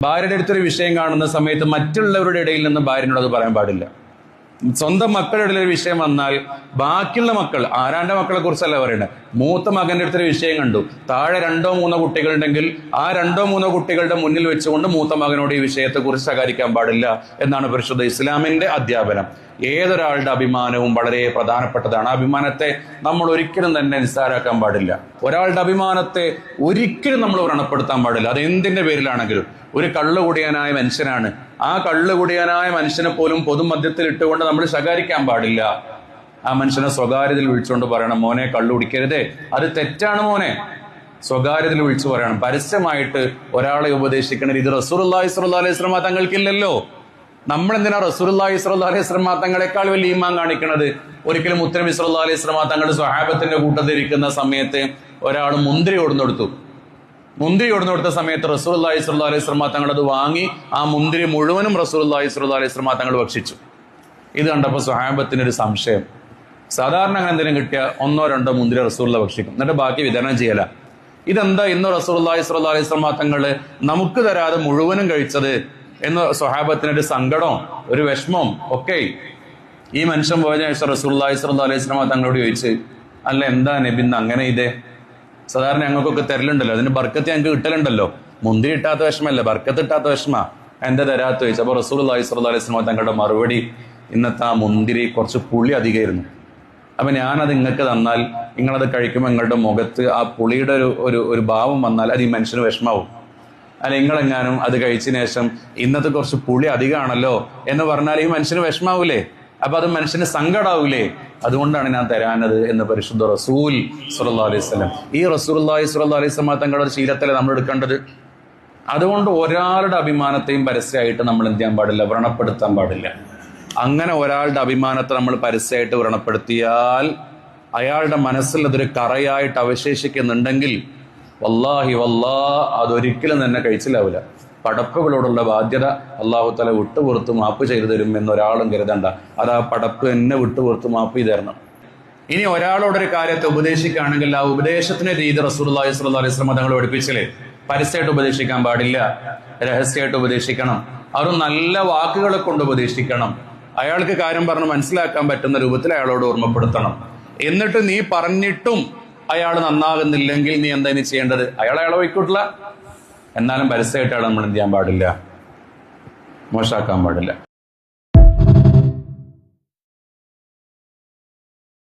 ഭാര്യയുടെ അടുത്തൊരു വിഷയം കാണുന്ന സമയത്ത് മറ്റുള്ളവരുടെ ഇടയിൽ നിന്ന് ഭാര്യനോട് അത് പറയാൻ പാടില്ല. സ്വന്തം മക്കളുടെ ഇടയിൽ ഒരു വിഷയം വന്നാൽ ബാക്കിയുള്ള മക്കൾ, ആരാന്റെ മക്കളെ കുറിച്ചല്ല പറയുന്നത്, മൂത്ത മകന്റെ അടുത്തൊരു വിഷയം കണ്ടു, താഴെ 2-3 കുട്ടികളുണ്ടെങ്കിൽ ആ 2-3 കുട്ടികളുടെ മുന്നിൽ വെച്ചുകൊണ്ട് മൂത്ത മകനോട് ഈ വിഷയത്തെ കുറിച്ച് ശകാരിക്കാൻ പാടില്ല എന്നാണ് പരിശുദ്ധ ഇസ്ലാമിന്റെ അധ്യാപനം. ഏതൊരാളുടെ അഭിമാനവും വളരെ പ്രധാനപ്പെട്ടതാണ്. ആ അഭിമാനത്തെ നമ്മൾ ഒരിക്കലും തന്നെ നിസ്സാരാക്കാൻ പാടില്ല. ഒരാളുടെ അഭിമാനത്തെ ഒരിക്കലും നമ്മൾ വ്രണപ്പെടുത്താൻ പാടില്ല. അത് എന്തിന്റെ പേരിലാണെങ്കിലും. ഒരു കള്ളുകുടിയനായ മനുഷ്യനാണ്, ആ കള്ളുകുടിയനായ മനുഷ്യനെ പോലും പൊതുമധ്യത്തിൽ ഇട്ടുകൊണ്ട് നമ്മൾ ശകാരിക്കാൻ പാടില്ല. ആ മനുഷ്യനെ സ്വകാര്യതയിൽ വിളിച്ചുകൊണ്ട് പറയണം, മോനെ കള്ളു കുടിക്കരുതേ, അത് തെറ്റാണ് മോനെ. സ്വകാര്യതയിൽ വിളിച്ചു പറയണം. പരസ്യമായിട്ട് ഒരാളെ ഉപദേശിക്കണ ഇത് റസൂലുള്ളാഹി സ്വല്ലല്ലാഹു അലൈഹി വസല്ലം തങ്ങൾക്കില്ലല്ലോ. നമ്മളെന്തിനാ റസൂലുള്ളാഹി സ്വല്ലല്ലാഹു അലൈഹി വസല്ലം തങ്ങളെക്കാൾ വലിയ ഈമാൻ കാണിക്കണത്? ഒരിക്കലും മുത്തനബി സ്വല്ലല്ലാഹു അലൈഹി വസല്ലം തങ്ങളുടെ സ്വഹാബത്തിന്റെ കൂട്ടത്തിൽ ഇരിക്കുന്ന സമയത്ത് ഒരാൾ മുന്തിരി കൊടുന്നെടുത്തു. മുന്തിരി കൊടുന്നെടുത്ത സമയത്ത് റസൂലുള്ളാഹി സ്വല്ലല്ലാഹു അലൈഹി വസല്ലം തങ്ങൾ അത് വാങ്ങി ആ മുന്തിരി മുഴുവനും റസൂലുള്ളാഹി സ്വല്ലല്ലാഹു അലൈഹി വസല്ലം തങ്ങൾ ഭക്ഷിച്ചു. ഇത് കണ്ടപ്പോൾ സ്വഹാബത്തിനൊരു സംശയം. സാധാരണ അങ്ങനെ എന്തെങ്കിലും കിട്ടിയാൽ 1-2 മുന്തിരി റസൂലുള്ള ഭക്ഷിക്കും, എന്നിട്ട് ബാക്കി വിതരണം ചെയ്യല. ഇതെന്താ ഇന്ന് റസൂലുള്ളാഹി സ്വല്ലല്ലാഹു അലൈഹി വസല്ലം തങ്ങൾ നമുക്ക് തരാതെ മുഴുവനും കഴിച്ചത് എന്ന് സ്വഹാബത്തിനൊരു സങ്കടവും ഒരു വിഷമവും ഒക്കെ. ഈ മനുഷ്യൻ പോയതിനു ശേഷം റസൂലുള്ളാഹി സ്വല്ലല്ലാഹു അലൈഹി വസല്ലം തങ്ങളോട് ചോദിച്ച്, അല്ല എന്താ നബി അങ്ങനെ ഇതേ? സാധാരണ ഞങ്ങൾക്കൊക്കെ തരലുണ്ടല്ലോ, അതിന് ബർക്കത്ത് ഞങ്ങൾക്ക് കിട്ടലുണ്ടല്ലോ, മുന്തിരി ഇട്ടാത്ത വിഷമല്ല, ബർക്കത്ത് ഇട്ടാത്ത വിഷമ, എന്താ തരാത്ത ചോദിച്ചു. അപ്പൊ റസൂലുള്ളാഹി സ്വല്ലല്ലാഹു അലൈഹി വസല്ലം തങ്ങളുടെ മറുപടി, ഇന്നത്തെ ആ മുന്തിരി കുറച്ച് പുളി അധികമായിരുന്നു, അപ്പൊ ഞാനത് നിങ്ങൾക്ക് തന്നാൽ നിങ്ങളത് കഴിക്കുമ്പോൾ നിങ്ങളുടെ മുഖത്ത് ആ പുളിയുടെ ഒരു ഭാവം വന്നാൽ അത് ഈ മനുഷ്യന് വിഷമാവും. അല്ല നിങ്ങളെങ്ങാനും അത് കഴിച്ചതിന് ശേഷം ഇന്നത്തെ കുറച്ച് പുളി അധികമാണല്ലോ എന്ന് പറഞ്ഞാൽ ഈ മനുഷ്യന് വിഷമാവൂലേ? അപ്പൊ അത് മനുഷ്യന് സങ്കടാവൂലേ? അതുകൊണ്ടാണ് ഞാൻ തരാനത് എന്ന് പരിശുദ്ധ റസൂൽ സ്വല്ലല്ലാഹു അലൈഹി വസല്ലം. ഈ റസൂലുള്ളാഹി സ്വല്ലല്ലാഹു അലൈഹി വസല്ലം തങ്ങളുടെ ശീലത്തിലെ നമ്മൾ എടുക്കേണ്ടത്. അതുകൊണ്ട് ഒരാളുടെ അഭിമാനത്തെയും പരസ്യമായിട്ട് നമ്മൾ എന്ത് ചെയ്യാൻ പാടില്ല? വ്രണപ്പെടുത്താൻ പാടില്ല. അങ്ങനെ ഒരാളുടെ അഭിമാനത്തെ നമ്മൾ പരസ്യമായിട്ട് വ്രണപ്പെടുത്തിയാൽ അയാളുടെ മനസ്സിൽ അതൊരു കറയായിട്ട് അവശേഷിക്കുന്നുണ്ടെങ്കിൽ വല്ലാഹി അതൊരിക്കലും തന്നെ കഴിച്ചിലാവില്ല. പടപ്പുകളോടുള്ള ബാധ്യത അല്ലാഹു തആല വിട്ടുപുറത്ത് മാപ്പ് ചെയ്തു തരും എന്നൊരാളും കരുതണ്ട. അത് ആ പടപ്പ് എന്നെ വിട്ടുപുറത്ത് മാപ്പ് ചെയ്തു തരണം. ഇനി ഒരാളോടൊരു കാര്യത്തെ ഉപദേശിക്കുകയാണെങ്കിൽ ആ ഉപദേശത്തിന് രീതി റസൂലുള്ളാഹി സ്വല്ലല്ലാഹു അലൈഹി വസല്ലം തങ്ങൾ പഠിപ്പിച്ചില്ലേ? പരസ്യമായിട്ട് ഉപദേശിക്കാൻ പാടില്ല, രഹസ്യമായിട്ട് ഉപദേശിക്കണം. അതും നല്ല വാക്കുകളെ കൊണ്ട് ഉപദേശിക്കണം. അയാൾക്ക് കാര്യം പറഞ്ഞ് മനസ്സിലാക്കാൻ പറ്റുന്ന രൂപത്തിൽ അയാളോട് ഓർമ്മപ്പെടുത്തണം. എന്നിട്ട് നീ പറഞ്ഞിട്ടും അയാൾ നന്നാകുന്നില്ലെങ്കിൽ നീ എന്താ ഇനി ചെയ്യേണ്ടത്? അയാളെ വയ്ക്കൂട്ടില്ല, എന്നാലും പരസ്യമായിട്ട് അയാൾ നമ്മൾ എന്ത് ചെയ്യാൻ പാടില്ല? മോശമാക്കാൻ പാടില്ല.